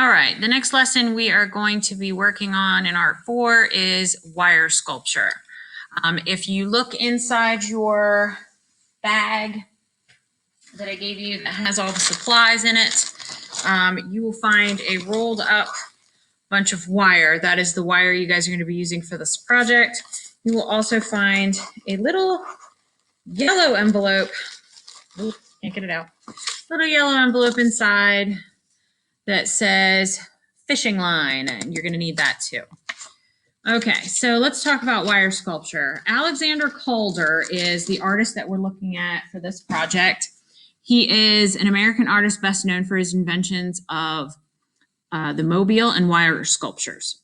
All right, the next lesson we are going to be working on in Art 4 is wire sculpture. If you look inside your bag that I gave you that has all the supplies in it, you will find a rolled up bunch of wire. That is the wire you guys are going to be using for this project. You will also find a little yellow envelope. Ooh, can't get it out. Little yellow envelope inside that says fishing line, and you're going to need that too. Okay, so let's talk about wire sculpture. Alexander Calder is the artist that we're looking at for this project. He is an American artist best known for his inventions of the mobile and wire sculptures.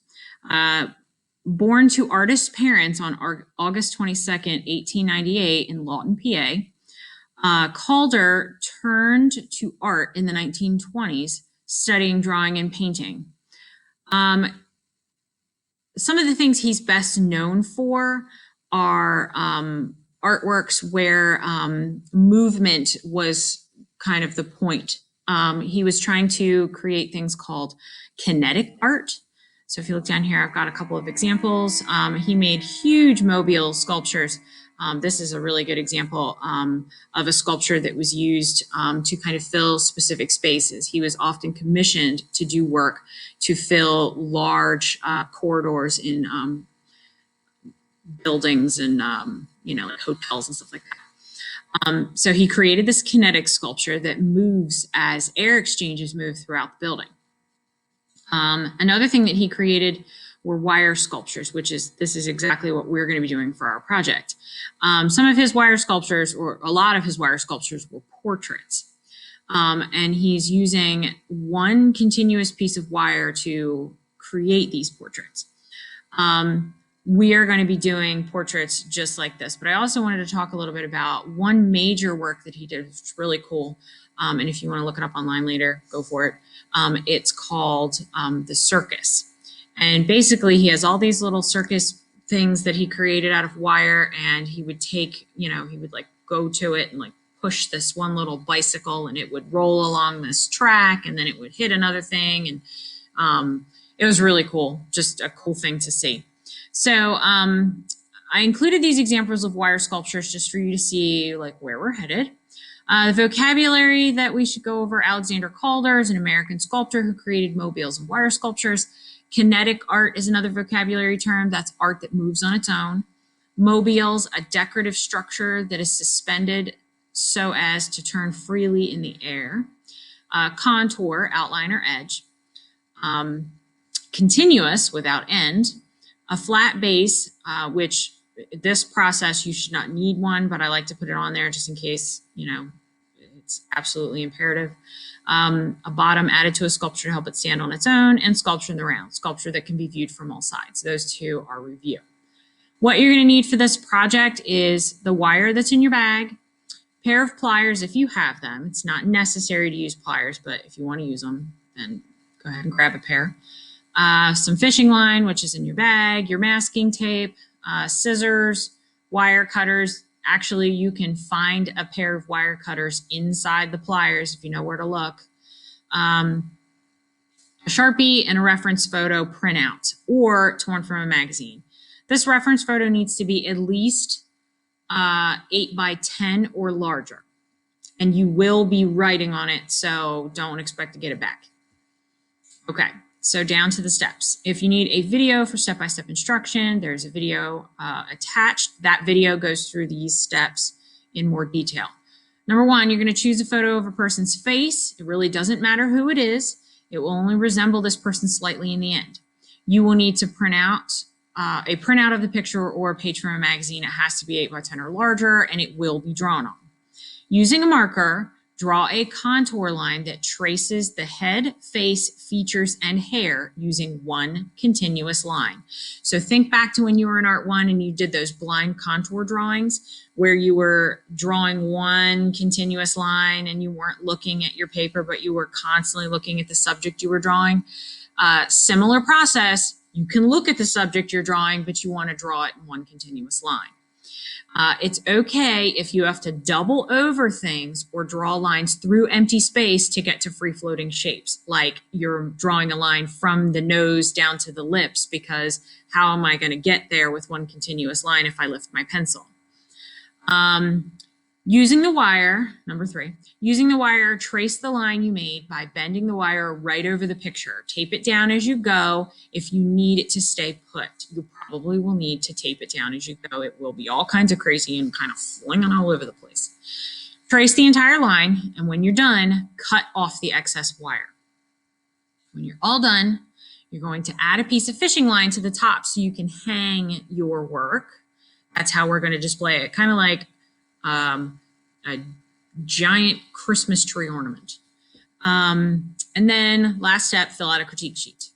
Born to artist parents on August 22nd, 1898 in Lawton, PA, Calder turned to art in the 1920s, studying drawing and painting. Some of the things he's best known for are artworks where movement was kind of the point. He was trying to create things called kinetic art. So if you look down here, I've got a couple of examples. He made huge mobile sculptures. This is a really good example of a sculpture that was used to kind of fill specific spaces. He was often commissioned to do work to fill large corridors in buildings and like hotels and stuff like that. So he created this kinetic sculpture that moves as air exchanges move throughout the building. Another thing that he created were wire sculptures, this is exactly what we're going to be doing for our project. Some of his wire sculptures, or a lot of his wire sculptures, were portraits. And he's using one continuous piece of wire to create these portraits. We are going to be doing portraits just like this, but I also wanted to talk a little bit about one major work that he did, which is really cool. And if you want to look it up online later, go for it. It's called The Circus. And basically he has all these little circus things that he created out of wire, and he would take, he would like go to it and like push this one little bicycle, and it would roll along this track, and then it would hit another thing. And it was really cool, just a cool thing to see. So I included these examples of wire sculptures just for you to see like where we're headed. The vocabulary that we should go over: Alexander Calder is an American sculptor who created mobiles and wire sculptures. Kinetic art is another vocabulary term. That's art that moves on its own. Mobiles, a decorative structure that is suspended so as to turn freely in the air. Contour, outline or edge. Continuous, without end. A flat base, which this process you should not need one, but I like to put it on there just in case, it's absolutely imperative. A bottom added to a sculpture to help it stand on its own, and sculpture in the round, sculpture that can be viewed from all sides. Those two are review. What you're going to need for this project is the wire that's in your bag, pair of pliers if you have them. It's not necessary to use pliers, but if you want to use them, then go ahead and grab a pair. Some fishing line, which is in your bag, your masking tape, scissors, wire cutters. Actually, you can find a pair of wire cutters inside the pliers if you know where to look. A Sharpie and a reference photo printout, or torn from a magazine. This reference photo needs to be at least 8 by 10 or larger, and you will be writing on it, so don't expect to get it back. Okay. So down to the steps. If you need a video for step-by-step instruction, there's a video attached. That video goes through these steps in more detail. Number one, you're going to choose a photo of a person's face. It really doesn't matter who it is. It will only resemble this person slightly in the end. You will need to print out a printout of the picture or a page from a magazine. It has to be 8 by 10 or larger, and it will be drawn on. Using a marker, draw a contour line that traces the head, face, features, and hair using one continuous line. So think back to when you were in Art 1 and you did those blind contour drawings where you were drawing one continuous line and you weren't looking at your paper, but you were constantly looking at the subject you were drawing. Similar process, you can look at the subject you're drawing, but you want to draw it in one continuous line. It's okay if you have to double over things or draw lines through empty space to get to free floating shapes, like you're drawing a line from the nose down to the lips, because how am I going to get there with one continuous line if I lift my pencil? Using the wire, number 3, using the wire, trace the line you made by bending the wire right over the picture. Tape it down as you go. If you need it to stay put, you probably will need to tape it down as you go. It will be all kinds of crazy and kind of flinging all over the place. Trace the entire line, and when you're done, cut off the excess wire. When you're all done, you're going to add a piece of fishing line to the top so you can hang your work. That's how we're going to display it, kind of like a giant Christmas tree ornament. And then last step, fill out a critique sheet.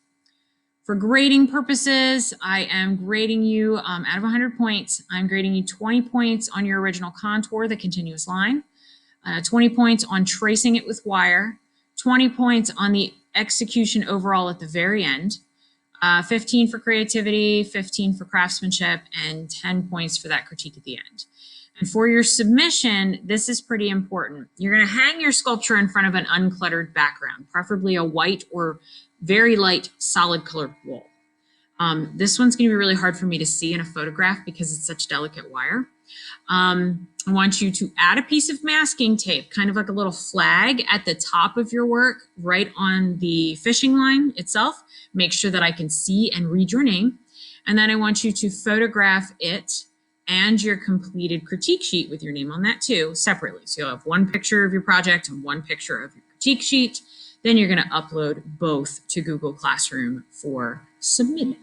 For grading purposes, I am grading you out of 100 points. I'm grading you 20 points on your original contour, the continuous line, 20 points on tracing it with wire, 20 points on the execution overall at the very end, 15 for creativity, 15 for craftsmanship, and 10 points for that critique at the end. And for your submission, this is pretty important. You're going to hang your sculpture in front of an uncluttered background, preferably a white or very light solid colored wall. This one's going to be really hard for me to see in a photograph because it's such delicate wire. I want you to add a piece of masking tape, kind of like a little flag at the top of your work, right on the fishing line itself. Make sure that I can see and read your name. And then I want you to photograph it and your completed critique sheet with your name on that too, separately. So you'll have one picture of your project and one picture of your critique sheet. Then you're going to upload both to Google Classroom for submitting.